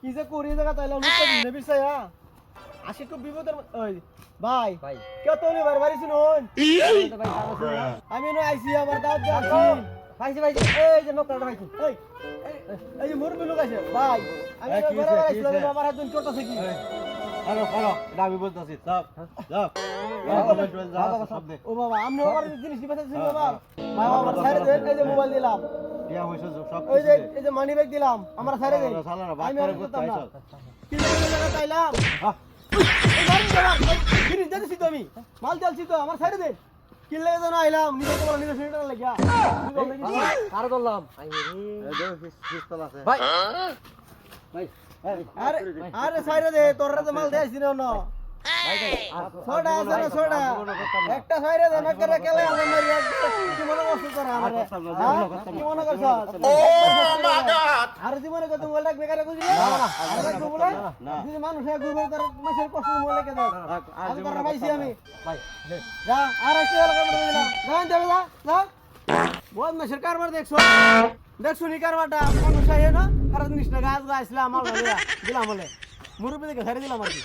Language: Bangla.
কি যে করি জায়গা তাইলাম লুকা দিনে বিছায়া আসি খুব বিপদের ওই ভাই ভাই কে তো নি বারবারই শুনুন তো ভাই কাম আছে না আমি নো আইছি আমার দাওয়াত যাচ্ছি ভাইছি ভাইছি এই যে মকটা ভাইছি এই এই যে মুরবি লোক আছে ভাই আমি কি বড় হইছে, আইছি কি হইছে? আমার হাত দিন চটছে কি হ্যালো হ্যালো এটা আমি বলতাছি সব যাও সব দে ও বাবা আমি আমার জিনিস দিবাতেছি বাবা ভাই আমার সাইরে দেন এই যে মোবাইল দিলাম দিয়া হইছে সব ওই যে এই যে মানি ব্যাগ দিলাম আমার সাইরে দেন সালারা বাদ আমি করে আর করতে করতাম না আইছো কি জায়গা তাইলাম হ্যাঁ এই মারি বাবা জিনিস দিতেছি তো আমি মাল চালছি তো আমার সাইরে দেন কি লাগে জানো আইলাম নিজে তোমার নিজে সেটা লাগিয়া আর বললাম আই এই দেখো পিস্তল আছে ভাই ভাই আরে আরে সাইরে দে তোরা তো মাল দেইছি না ভাই ছোড়া আছে না ছোড়া একটা সাইরে দে না করে কেলে আমার মারি কি মনে করছ তোরা আমারে কি মনে করছ ও মাই গড আর কি মনে করছ মোবাইলটা বেকারে কইলি আরে তো বলে যদি মানুষ এক গুরু তার মাসের কষ্ট মোবাইল কে দাও আমি তোর পাইছি আমি ভাই যা আর একটা লাগা করে দিলাম যান দেবে যা বহুত মাসের কারবার দেখছো নি কারবারটা মানুষ আইয়ে না আর জিনিস না গাছ গাছলা আমার দিলাম বলে মুরুবি দেখে ছেড়ে দিলাম আর কি